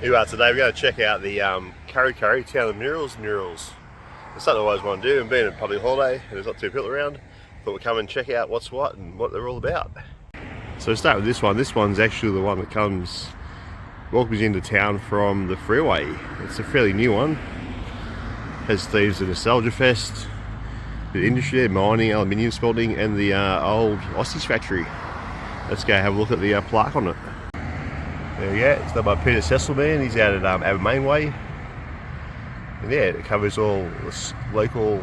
Anyway, today we're going to check out the Kurri Kurri Town of Murals. It's something I always want to do, and being a public holiday and there's not too people around, thought we'd come and check out what's what and what they're all about. So we'll start with this one. This one's actually the one that welcomes you into town from the freeway. It's a fairly new one. Has themes of Nostalgia Fest, the industry, mining, aluminium smelting, and the old Aussies factory. Let's go have a look at the plaque on it. There we go, it's done by Peter Sesselman. He's out at Abermainway. And yeah, it covers all the local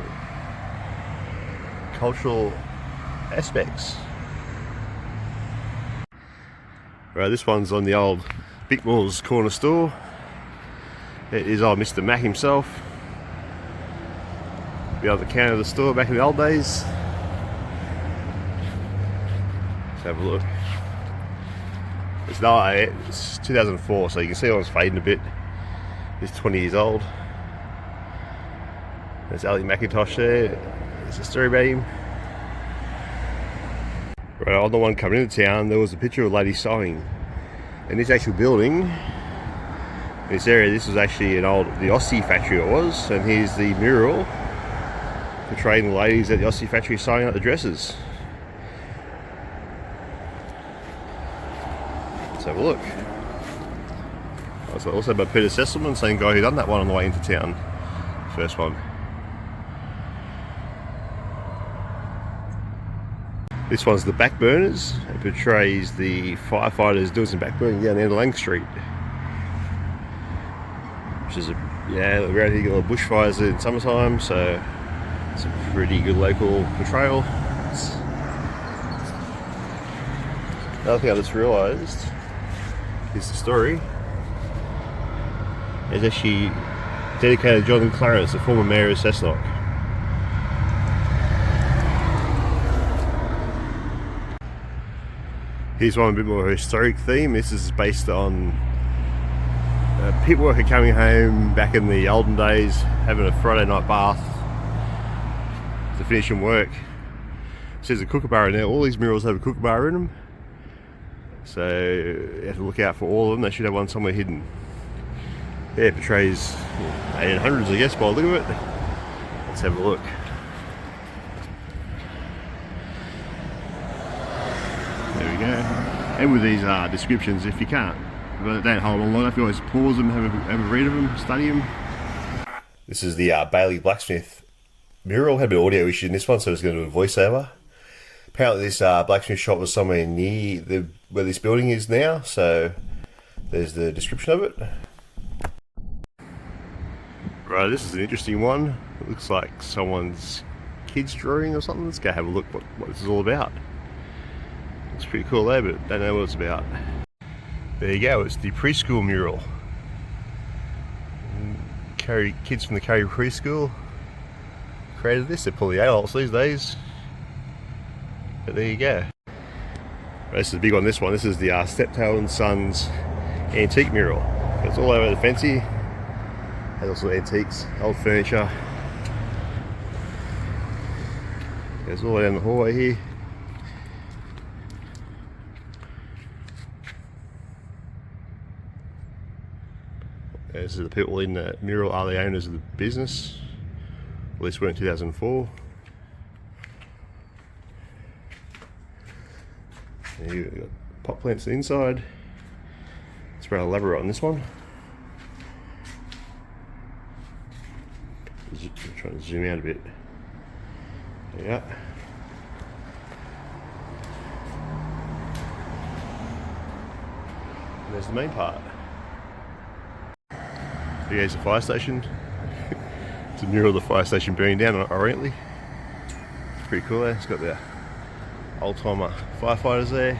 cultural aspects. Right, this one's on the old Bickmore's corner store. It is old Mr. Mac himself. Be on the counter of the store back in the old days. Let's have a look. It's 2004, so you can see it's fading a bit. It's 20 years old. There's Ali McIntosh there. There's a story about him. Right, on the one coming into town, there was a picture of a lady sewing. And this actual building, this area, this was actually the Aussie factory it was. And here's the mural portraying the ladies at the Aussie factory sewing up the dresses. Let's have a look. Also by Peter Sesselman, same guy who done that one on the way into town. First one. This one's the Backburners. It portrays the firefighters doing some backburning down the end of Lang Street. Which is around here you got a lot of bushfires in summertime, so it's a pretty good local portrayal. Another thing I just realised is the story. It's actually dedicated to John Clarence, the former mayor of Cessnock. Here's one a bit more historic theme. This is based on a pit worker coming home back in the olden days, having a Friday night bath to finish some work. It says a kookaburra in there. All these murals have a kookaburra in them. So you have to look out for all of them. They should have one somewhere hidden. Yeah, it portrays 1800s, I guess, by the look of it. Let's have a look. There we go. And with these descriptions, if you can't, but don't hold on long enough, you always pause them, have a read of them, study them. This is the Bailey Blacksmith mural. Had a bit of audio issue in this one, so I was going to do a voiceover. Apparently this blacksmith shop was somewhere near where this building is now, so there's the description of it. Right, this is an interesting one. It looks like someone's kid's drawing or something. Let's go have a look what this is all about. It's pretty cool there, but don't know what it's about. There you go, it's the preschool mural. Kids from the Kurri preschool created this. They're probably adults these days. But there you go. This is a big one, this one. This is the Steptoe and Sons antique mural. It's all over the fence here. Has also antiques, old furniture. Goes all the way down the hallway here. This is the people in the mural are the owners of the business. At least were in 2004. Here we've got pot plants inside. It's rather elaborate on this one. I'm trying to zoom out a bit. There you go. And there's the main part. Here's the fire station. It's a mural of the fire station burning down, ironically. It's pretty cool there. It's got the old timer firefighters there.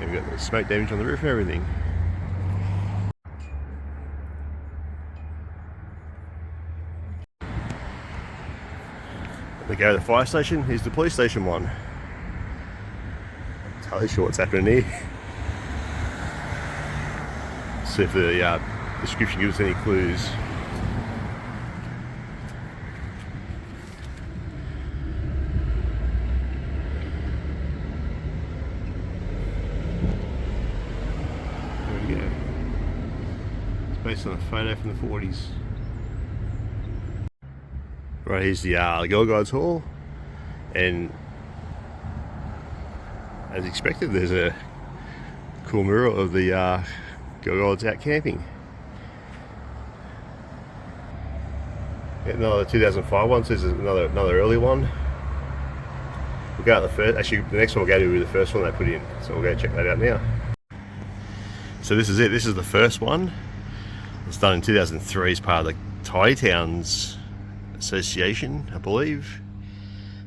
And we've got the smoke damage on the roof and everything. We go to the fire station. Here's the police station one. I'm totally sure what's happening here. See if the description gives us any clues. There we go. based on a photo from the 40s. Right, here's the Girl Guides Hall, and as expected there's a cool mural of the Girl Guides out camping. Another 2005 one, so this is another early one. We'll go out the first, actually the next one we'll go to will be the first one they put in, so we'll go check that out now. So this is it, this is the first one. It's done in 2003 as part of the Thai Towns Association, I believe.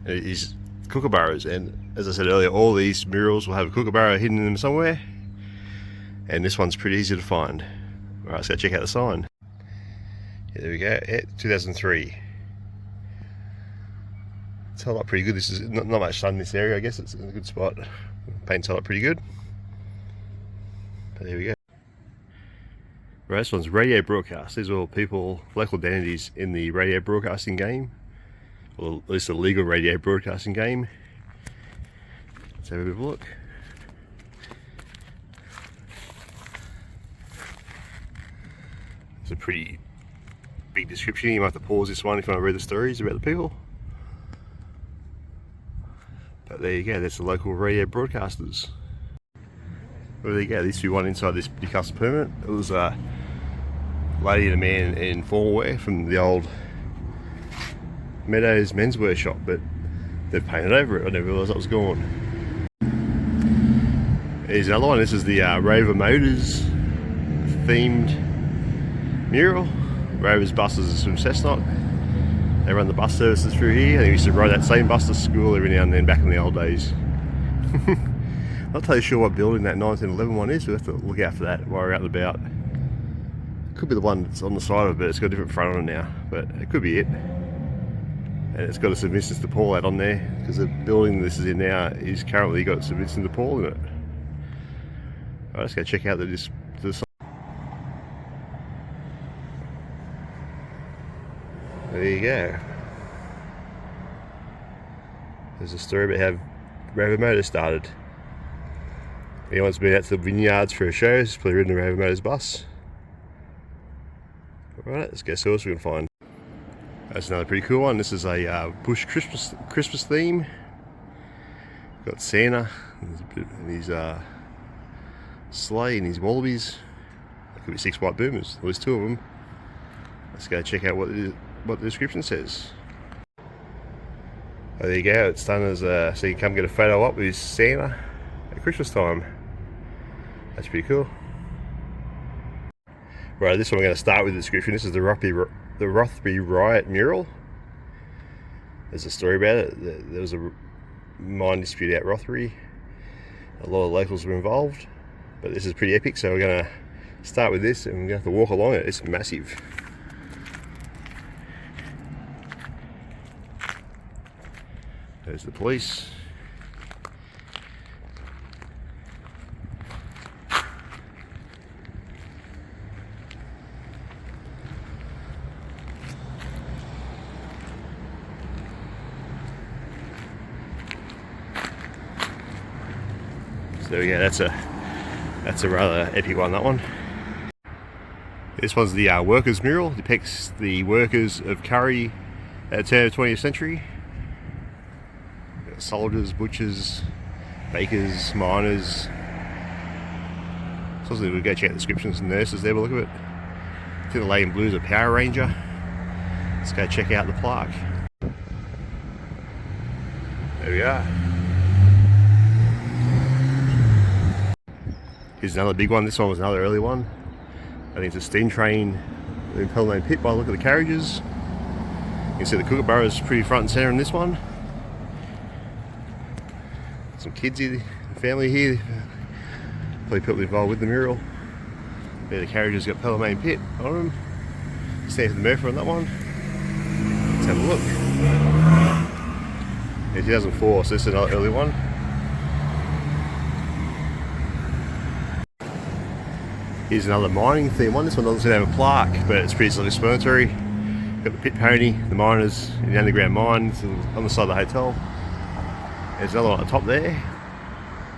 And it is kookaburras, and as I said earlier, all these murals will have a kookaburra hidden in them somewhere, and this one's pretty easy to find. Alright, let's go check out the sign. Yeah, there we go, yeah, 2003. It's held up pretty good. This is not much sun in this area, I guess it's in a good spot. Paint's held up pretty good. But there we go. Right, this one's radio broadcast. These are all people, local identities in the radio broadcasting game, or at least the legal radio broadcasting game. Let's have a bit of a look. It's a pretty big description. You might have to pause this one if you want to read the stories about the people. But there you go, that's the local radio broadcasters. Well, there you go, this used to be one inside this custom permit. It was a lady and a man in formal wear from the old Meadows menswear shop, but they've painted over it. I never realised that was gone. Here's another one. This is the Rover Motors themed mural. Rover's buses is from Cessnock. They run the bus services through here. They used to ride that same bus to school every now and then back in the old days. Not totally sure what building that 1911 one is. We'll have to look out for that while we're out and about. Could be the one that's on the side of it, but it's got a different front on it now. But it could be it. And it's got a St Vincent de Paul out on there, because the building this is in now is currently got St Vincent de Paul in it. Alright, let's go check out the There you go. There's a story about how Rover Motors started. Anyone's been out to the vineyards for a show, has probably ridden a Rover Motors bus. Alright, let's go see what we can find. That's another pretty cool one. This is a bush Christmas theme. Got Santa and his sleigh and his wallabies. There could be 6 white boomers, at least 2 of them. Let's go check out what the description says. Oh, there you go, it's done as so you can come get a photo up with Santa at Christmas time. That's pretty cool. Right, this one we're going to start with the description. This is the Rothbury Riot mural. There's a story about it. There was a mine dispute out Rothbury. A lot of locals were involved, but this is pretty epic, so we're going to start with this and we're going to have to walk along it. It's massive. There's the police. So there we go, that's a rather epic one, that one. This one's the workers mural. Depicts the workers of Kurri at the turn of the 20th century. Soldiers, butchers, bakers, miners. So we'll go check out the descriptions and nurses there, we'll look at it. I think the lady in blue is a Power Ranger. Let's go check out the plaque. There we are. Here's another big one. This one was another early one. I think it's a steam train in Pelham Pit by the look of the carriages. You can see the kookaburra is pretty front and centre in this one. Some kids here, family here, probably people involved with the mural. There the carriages got Pelham Pit on them. Stand for the Murphy on that one. Let's have a look. Yeah, 2004, so this is another early one. Here's another mining theme one. This one doesn't have a plaque, but it's pretty self-explanatory. Got the pit pony, the miners in the underground mine on the side of the hotel. There's another one at the top there.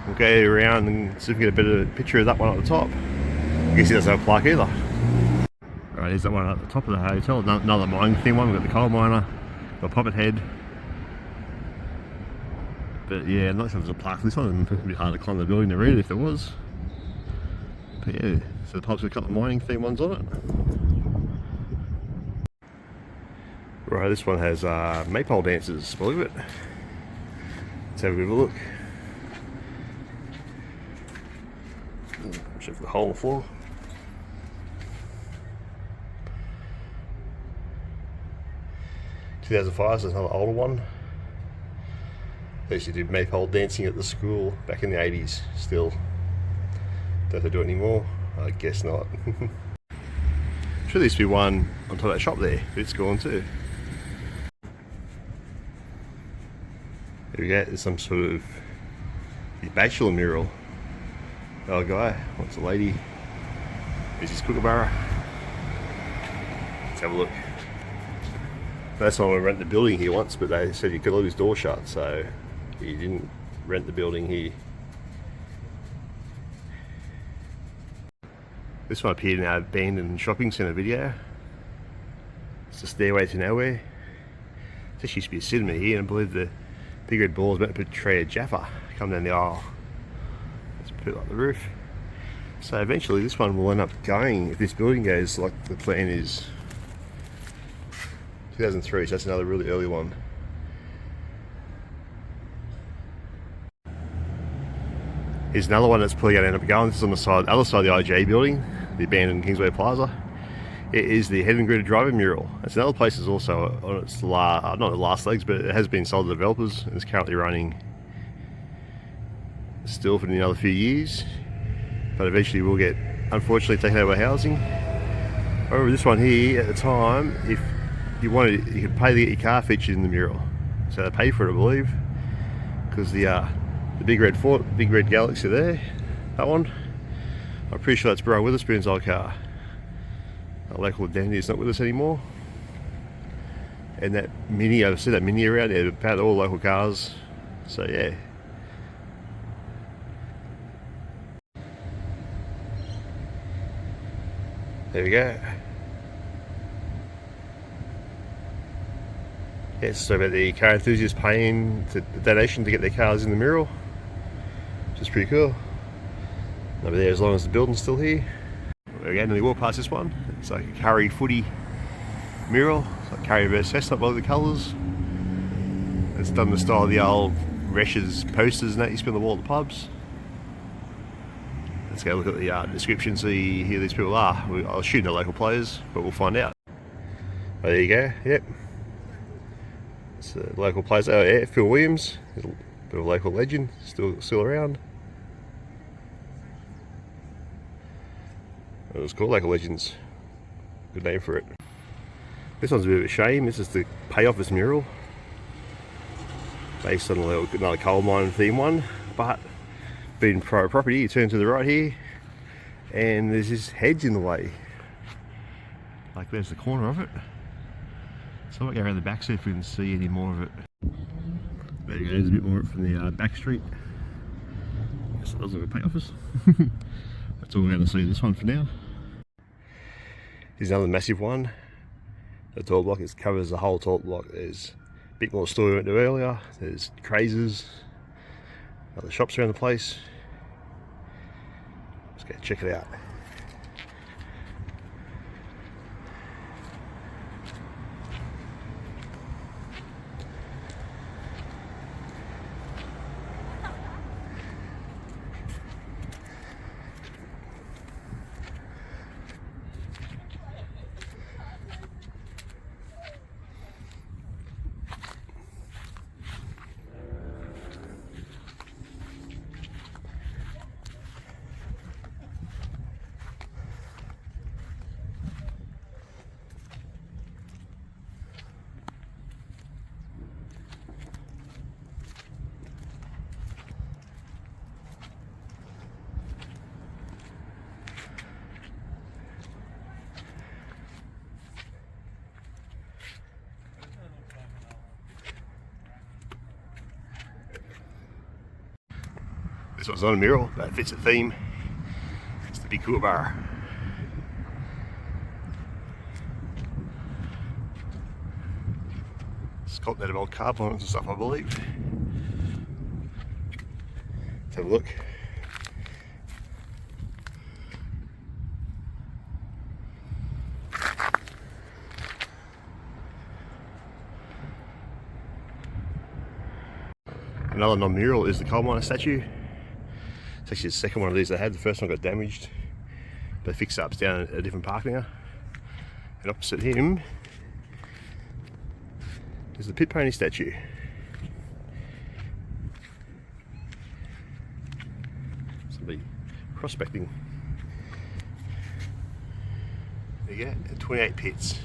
We'll go around and see if we can get a better picture of that one at the top. I guess he doesn't have a plaque either. Right, here's that one at the top of the hotel. Another mining theme one. We've got the coal miner, the poppet head. But yeah, I'm not sure if there's a plaque for this one. It'd be hard to climb the building to read it if there was. But yeah, so the pub's got a couple of mining theme ones on it. Right, this one has maypole dances, believe it. Let's have a bit of a look. Check for the hole in the floor. ...2005, so it's another older one. They used to do maypole dancing at the school back in the 80s still. Don't they do it anymore? I guess not. Sure, there used to be one on top of that shop there, but it's gone too. There we go, there's some sort of bachelor mural. Oh, guy wants a lady. There's his kookaburra. Let's have a look. That's why we rent the building here once, but they said you could leave his door shut, so he didn't rent the building here. This one appeared in our abandoned shopping centre video. It's the stairway to nowhere. This used to be a cinema here, and I believe the big red ball is meant to portray a Jaffa come down the aisle. Let's put it like the roof. So eventually this one will end up going, if this building goes like the plan is. 2003, so that's another really early one. Here's another one that's probably going to end up going. This is on the other side of the IJ building, the abandoned Kingsway Plaza. It is the Head and Gritter Driver mural. It's another place that's also on its not the last legs, but it has been sold to developers and is currently running still for another few years. But eventually will get, unfortunately, taken over by housing. However, this one here, at the time, if you wanted, you could pay to get your car featured in the mural. So they pay for it, I believe, because the big red Ford, big red Galaxy there, that one, I'm pretty sure that's Bro Witherspoon's old car. Our local dandy is not with us anymore. And that Mini, I've seen that Mini around there, about all local cars. So yeah. There we go. Yeah, so about the car enthusiasts paying the donation to get their cars in the mural, which is pretty cool. Over there, as long as the building's still here. Again, we walk past this one. It's like a Kurri footy mural. It's like Kurri versus Test, I believe the colours. It's done the style of the old Resh's posters and that used to be on the wall of the pubs. Let's go look at the description, see who these people are. I'll shoot the local players, but we'll find out. Oh, there you go, yep. It's a local players. Oh yeah, Phil Williams, a bit of a local legend, still around. It was called Local Legends. Good name for it. This one's a bit of a shame. This is the payoff this mural, based on another coal mine theme one, but being private property, you turn to the right here, and there's this hedge in the way. Like there's the corner of it. So I might go around the back see if we can see any more of it. There you go, there's a bit more of it from the back street. Guess that doesn't look like a pay office. That's all we're going to see this one for now. Here's another massive one. The tall block, it covers the whole tall block. There's a bit more store we went to earlier. There's crazes, other shops around the place. Let's go check it out. This one's not a mural, but it fits the theme. It's the big kookaburra. Continental car bonds and stuff, I believe. Let's have a look. Another non-mural is the coal miner statue. It's actually the second one of these they had. The first one got damaged. They fixed it up down at a different park now. And opposite him is the pit pony statue. Somebody prospecting. There you go, 28 pits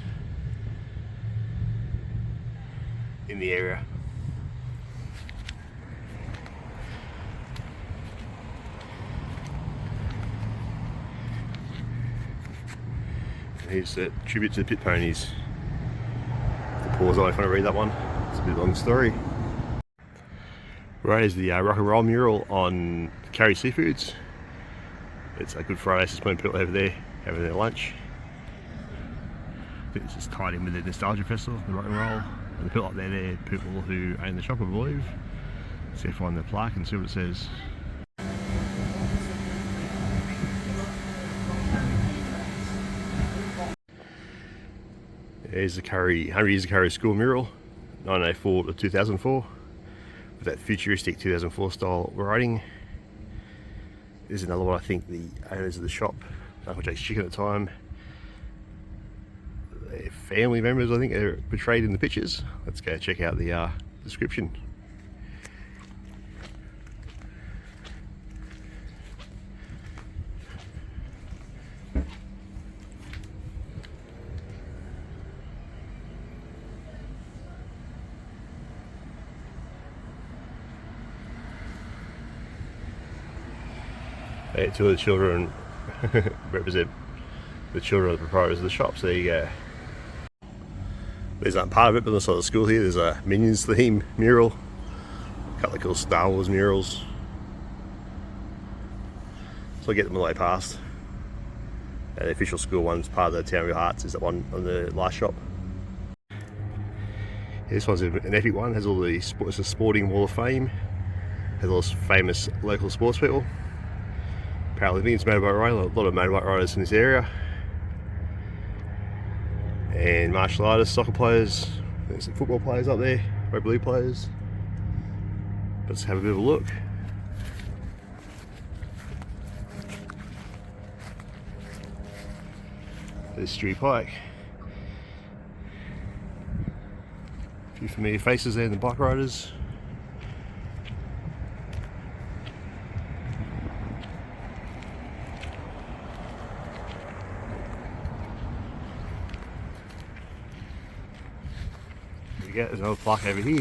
in the area. Here's a tribute to the pit ponies. The pause on if I want to read that one. It's a bit long story. Right, is the rock and roll mural on Kurri Seafoods. It's a Good Friday, so plenty of people over there having their lunch. I think this is tied in with the Nostalgia Festival, the rock and roll. And the people up there, they're people who own the shop, I believe. See if I find the plaque and see what it says. There's the 100 Years of Kurri School mural, 1984 to 2004, with that futuristic 2004 style writing. There's another one, I think the owners of the shop, Uncle Jake's Chicken at the time, their family members, I think, are portrayed in the pictures. Let's go check out the description. Two of the children represent the children of the proprietors of the shops. There you go. These aren't part of it, but inside the school here there's a Minions theme mural, a couple of cool Star Wars murals. So I get them all the way past. And the official school one's part of the Town of Hearts, is that one on the last shop. Yeah, this one's an epic one, has all the it's a sporting wall of fame, has all those famous local sports people. Apparently it's motorbike riding, a lot of motorbike riders in this area. And martial artists, soccer players, there's some football players up there, rugby league players. Let's have a bit of a look. There's Stewie Pike. A few familiar faces there in the bike riders. There's another plaque over here.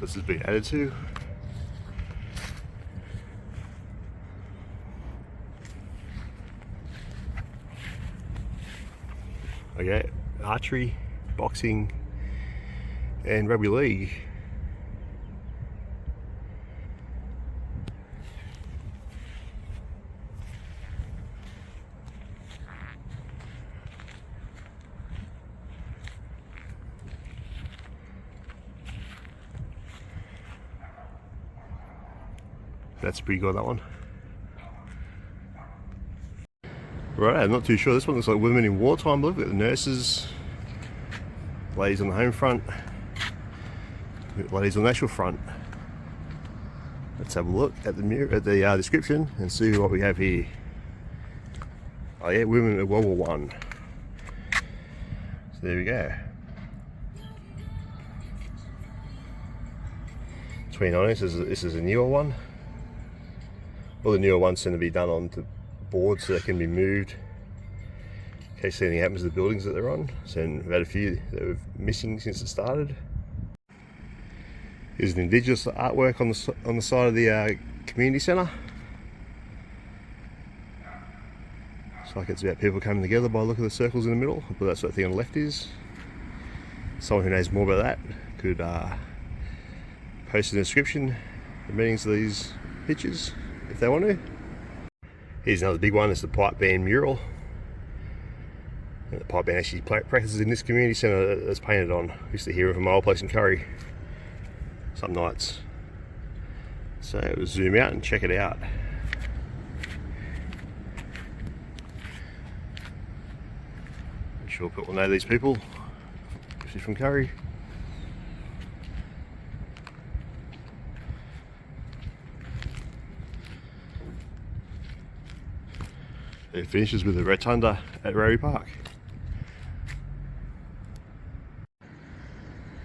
This has been added to. Okay, archery, boxing, and rugby league. That's pretty good, that one. Right, I'm not too sure. This one looks like women in wartime. Look at the nurses, ladies on the home front, ladies on the actual front. Let's have a look at the description and see what we have here. Oh yeah, women in World War I. So there we go. 2019. This is a newer one. All the newer ones tend to be done onto boards so they can be moved in case anything happens to the buildings that they're on. So we've had a few that were missing since it started. Here's an Indigenous artwork on the side of the community centre. Looks like it's about people coming together by the look of the circles in the middle. But that's what the thing on the left is. Someone who knows more about that could post in the description the meanings of these pictures if they want to. Here's another big one, it's the pipe band mural. The pipe band actually practices in this community centre that's painted on. I used to hear it from my old place in Kurri some nights. So we'll zoom out and check it out. I'm sure people know these people, especially from Kurri. It finishes with a rotunda at Rowley Park.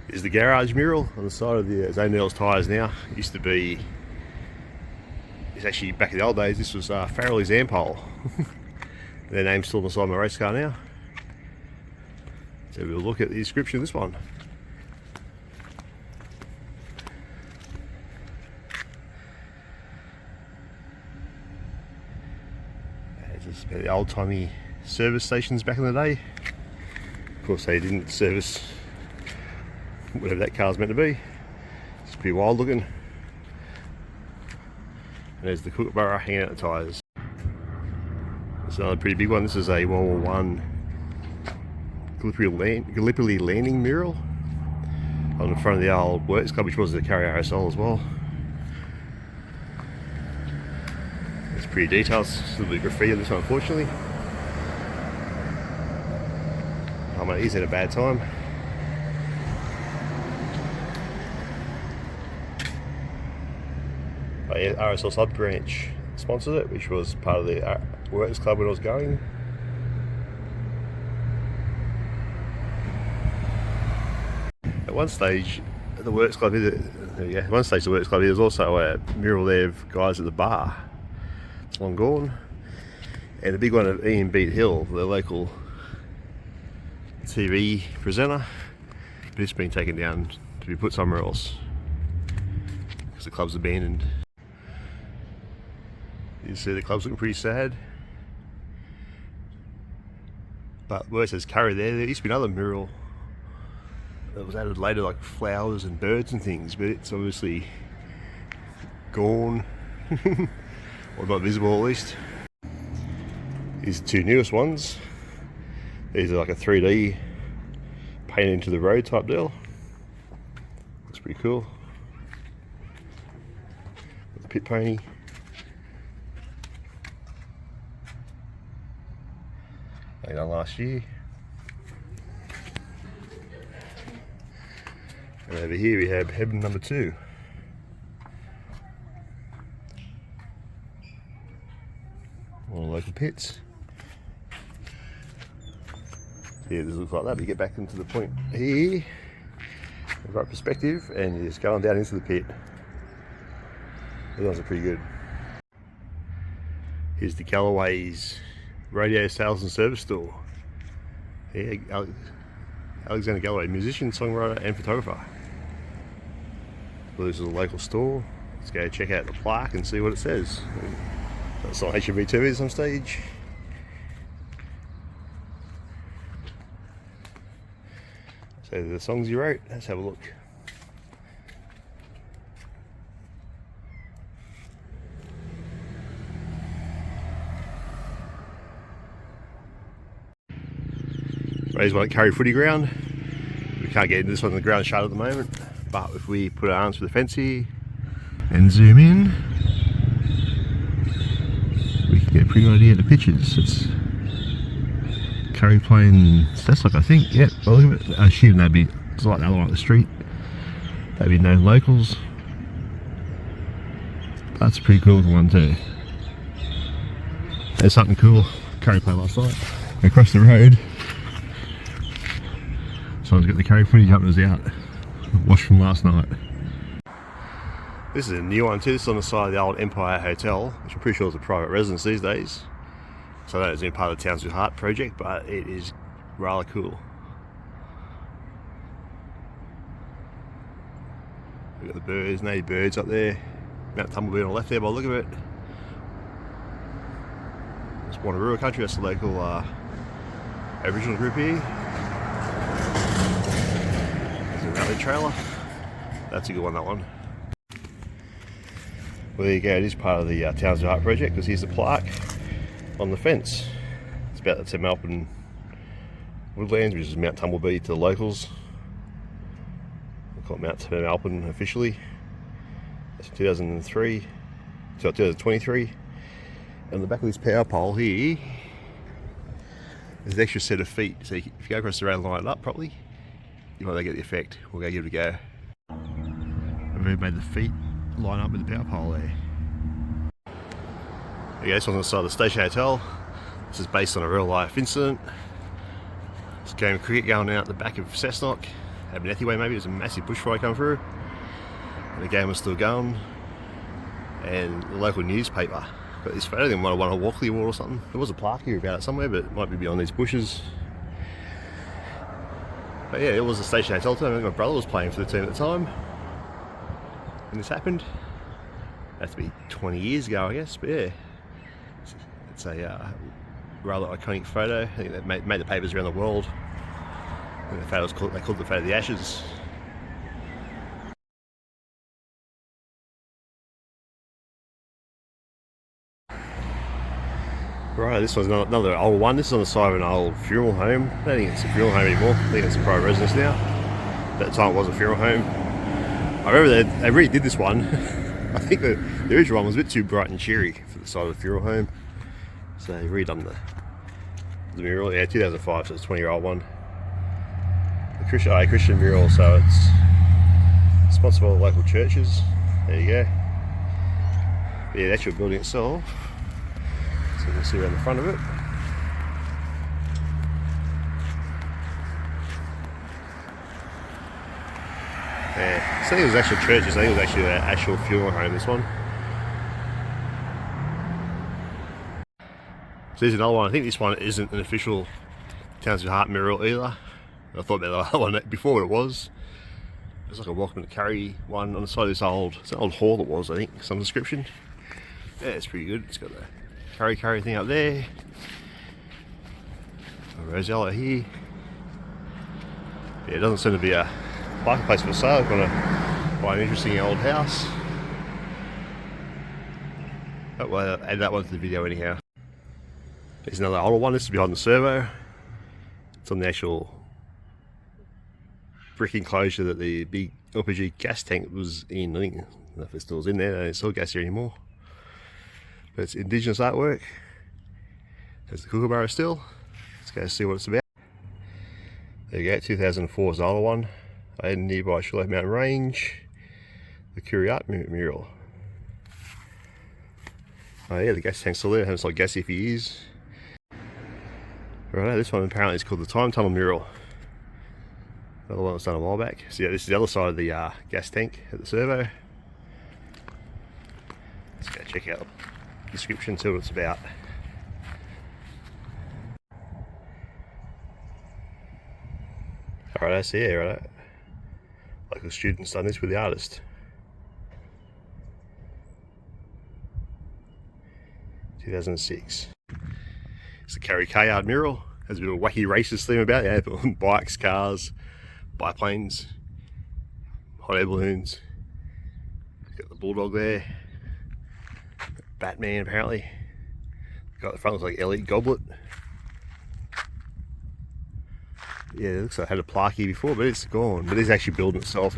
Is the garage mural on the side of the O'Neill's tyres now. It used to be, it's actually back in the old days, this was Farrelly's Ampole. Their name's still on the side of my race car now. So we'll look at the description of this one. It's just about the old-timey service stations back in the day. Of course they didn't service whatever that car's meant to be. It's pretty wild looking. And there's the kookaburra hanging out the tyres. It's another pretty big one. This is a World War I Gallipoli landing mural on the front of the old works club, which was the Kurri RSL as well. It's pretty detailed. It's a little bit of graffiti on this one, unfortunately. Oh mate, he's had a bad time. RSL sub branch sponsored it, which was part of the works club when I was going. At one stage, the works club here, there was also a mural there of guys at the bar. It's long gone. And a big one of Ian Beat Hill, the local TV presenter, but it's been taken down to be put somewhere else because the club's abandoned. You see the club's looking pretty sad. But where it says Kurri there used to be another mural that was added later, like flowers and birds and things, but it's obviously gone, or not visible at least. These are the two newest ones. These are like a 3D painted into the road type deal. Looks pretty cool. With the pit pony. They done last year. And over here we have heaven number 2. All the local pits. Yeah, this looks like that, but you get back into the point here, the right perspective, and you're just going down into the pit. Those ones are pretty good. Here's the Galloway's radio sales and service store. Yeah, Alexander Galloway, musician, songwriter and photographer. Well, this is a local store. Let's go check out the plaque and see what it says. That's on HMV TV at some stage. So the songs you wrote, let's have a look. Raised one at Kurri Footy Ground. We can't get into this one, the ground shut at the moment, but if we put our arms through the fence here and zoom in, we can get a pretty good idea of the pictures. It's Kurri playing Cessnock, I think. Yep, by the look of it. I assume that'd be, it's like the other one up the street. That'd be known locals. That's a pretty cool one too. There's something cool. Kurri played last night. Across the road, someone's got the Kurri footy jumpers out. Washed from last night. This is a new one too. This is on the side of the old Empire Hotel, which I'm pretty sure is a private residence these days. So that has been part of the Townsville Heart project, but it is rather cool. We've got the birds, native birds up there. Mount Tumbleweed on the left there by the look of it. It's Wanneroo country, that's the local Aboriginal group here. There's a rally trailer. That's a good one, that one. Well, there you go, it is part of the Townsville Heart project, because here's the plaque on the fence. It's about to open Woodlands, which is Mount Tumblebee to the locals. We call it Mount Alpin officially. That's 2003, 2023. And on the back of this power pole here, there's an extra set of feet. So if you go across the road and line it up properly, you might get the effect. We'll go give it a go. I've already made the feet line up with the power pole there. Okay, this one's on the side of the Station Hotel. This is based on a real life incident. It's a game of cricket going out the back of Cessnock, Abernethy Way maybe. There's a massive bushfire come through. And the game was still going. And the local newspaper got this photo. They might have won a Walkley Award or something. There was a plaque here about it somewhere, but it might be beyond these bushes. But yeah, it was a Station Hotel team. I think my brother was playing for the team at the time when this happened. That had to be 20 years ago, I guess. But yeah, it's a rather iconic photo. I think they made the papers around the world. I think the photo was called, they called the photo the Ashes. Right, this one's another old one. This is on the side of an old funeral home. I don't think it's a funeral home anymore. I think it's a private residence now. But at the time it was a funeral home. I remember they redid this one. I think the original one was a bit too bright and cheery for the side of the funeral home. So they redone the mural. Yeah, 2005, so it's a 20-year-old one. The Christian mural, so it's sponsored by the local churches. There you go. Yeah, the actual building itself. So you can see around the front of it. Yeah, I think it was actual churches. I think it was actually an actual funeral home, this one. So there's another one. I think this one isn't an official Townsville Heart mural either. I thought about the other one before what it was. There's like a Welcome to Kurri one on the side of this it's an old hall it was, I think, some description. Yeah, it's pretty good. It's got the Kurri thing up there. A Rosella here. Yeah, it doesn't seem to be a marketplace for sale. I've got quite an interesting old house. Oh, well, I'll add that one to the video anyhow. There's another older one. This is behind the servo. It's on the actual brick enclosure that the big LPG gas tank was in. I don't know if it still is in there. It's still gas here anymore. But it's Indigenous artwork. There's the Kookaburra still. Let's go see what it's about. There you go, 2004 is the older one. I had nearby Sugarloaf Mountain Range. The Kurri Art mural. Oh yeah, the gas tank's still there. It's like gassy for years. Right, this one apparently is called the Time Tunnel mural. Another one that was done a while back. So yeah, this is the other side of the gas tank at the servo. Let's go check out the description, see what it's about. Alright, I see it, right? Local students done this with the artist. 2006. It's the Kurri Art mural. Has a bit of a wacky racist theme about it. Yeah, bikes, cars, biplanes, hot air balloons. Got the bulldog there. Batman apparently. Got the front looks like Elite Goblet. Yeah, it looks like it had a plaque here before, but it's gone. But this actually building itself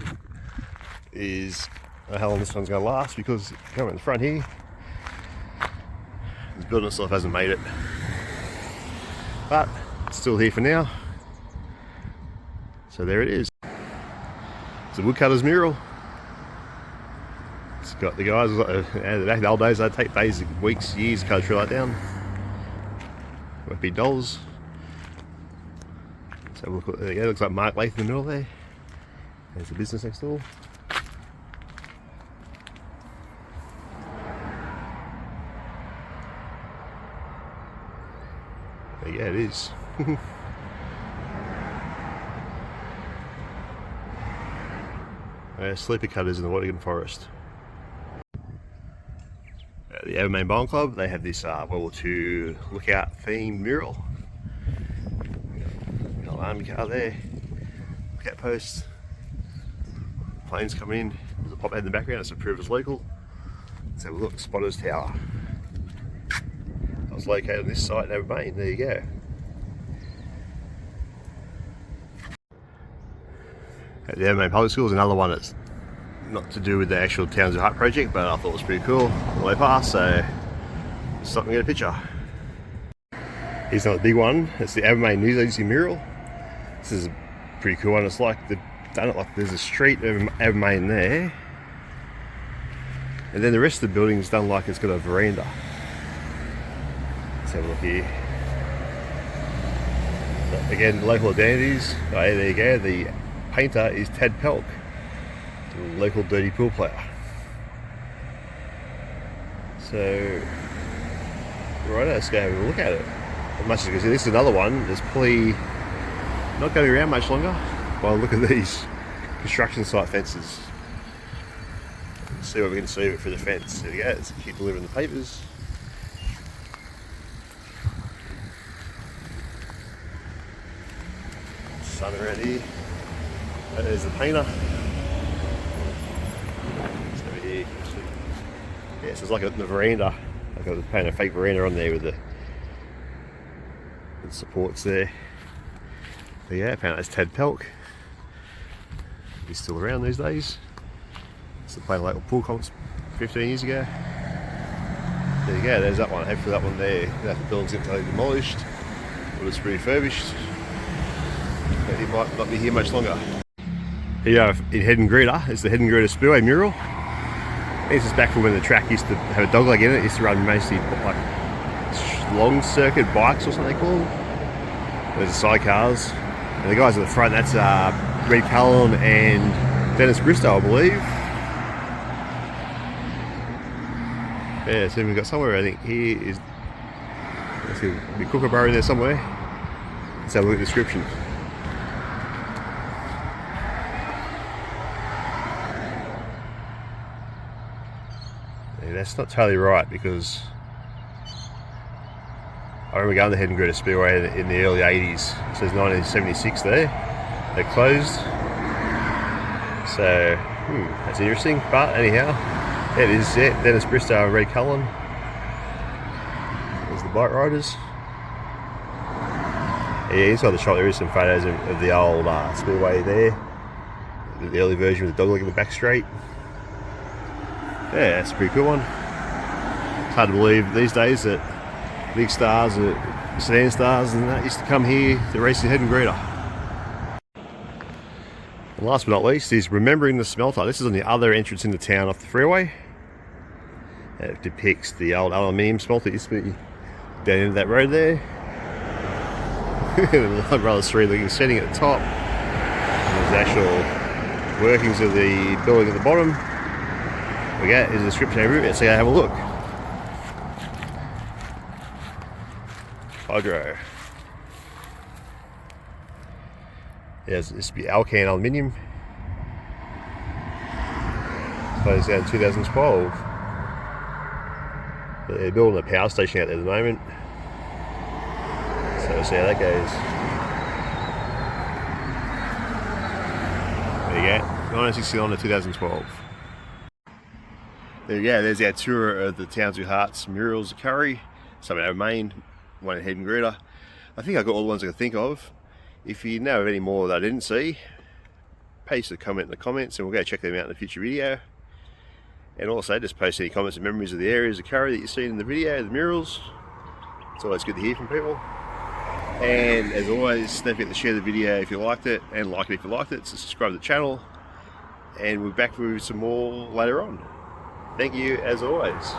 is how long this one's going to last, because coming in the front here, the building itself hasn't made it. But it's still here for now. So there it is. It's a woodcutter's mural. It's got the guys, back in the old days, they'd take days, weeks, years to cut through that down. Might be dollars. So have a look at, there you go, looks like Mark Lath in the middle there. There's the business next door. Yeah, it is. Sleeper cutters in the Waterton Forest. The Evermain Bowling Club, they have this World War II lookout themed mural. Got an army car there, lookout post, planes coming in. There's a pop head in the background, it's a proof it's local. Let's have a look, Spotter's Tower. That was located on this site in Evermain, there you go. at the main public schools. Another one that's not to do with the actual Towns of Heart project, but I thought it was pretty cool on the way past, so stopped and get a picture. Here's another big one. It's the Abermain News Agency mural. This is a pretty cool one. It's like they've done it like there's a street of Abermain there, and then the rest of the building's done like it's got a veranda. Let's have a look here. Again, local identities. Oh, yeah, there you go. The painter is Tad Pelk, the local dirty pool player. So, right, let's go have a look at it. As much as you can see, this is another one that's probably not going to be around much longer. Well, look at these construction site fences. Let's see what we can see through the fence. There we go. Let's keep delivering the papers. Sun around here. And there's the painter. It's over here. Yeah, so it's like a veranda. I've got to paint a fake veranda on there with the supports there. But yeah, apparently that's Tad Pelk. He's still around these days. Used to play local pool comps 15 years ago. There you go, there's that one. Hopefully that one there, that building's going to be demolished, or it's refurbished. But he might not be here much longer. Here in Head and Greeter is the Head and Greeter Speedway mural. This is back from when the track used to have a dogleg in it. It used to run mostly like long circuit bikes or something they call them. There's the sidecars. And the guys at the front, that's Red Cullen and Dennis Bristow, I believe. Yeah, so we've got somewhere, I think here is, let's see, a big kookaburra in there somewhere. Let's have a look at the description. Yeah, that's not totally right, because I remember going to Head and Greeter Speedway in the early 80s. It says 1976 there. They closed. So, that's interesting. But anyhow, yeah, it is it. Dennis Bristow and Red Cullen. There's the bike riders. Yeah, inside the shop there is some photos of the old Speedway there. The early version with the dogleg in the back straight. Yeah, that's a pretty cool one. It's hard to believe these days that big stars, sedan stars and that used to come here to race in Head and Greeter. And last but not least is Remembering the Smelter. This is on the other entrance into town off the freeway. It depicts the old aluminium smelter that used to be down into that road there. The rather street looking setting at the top. And there's the actual workings of the building at the bottom. There we go, there's a description over it. Let's go have a look. Hydro. Yes, this would be Alcan Aluminium. Closed down in 2012. But they're building a power station out there at the moment. So we'll see how that goes. There you go, 1969 to 2012. There you go, there's our tour of the Towns with Hearts murals at Kurri. Some in Abermain, one in Head and Greeter. I think I got all the ones I could think of. If you know of any more that I didn't see, post a comment in the comments and we'll go check them out in a future video. And also just post any comments and memories of the areas of Kurri that you've seen in the video, the murals. It's always good to hear from people. And as always, don't forget to share the video if you liked it, and like it if you liked it, so subscribe to the channel. And we'll be back with some more later on. Thank you as always.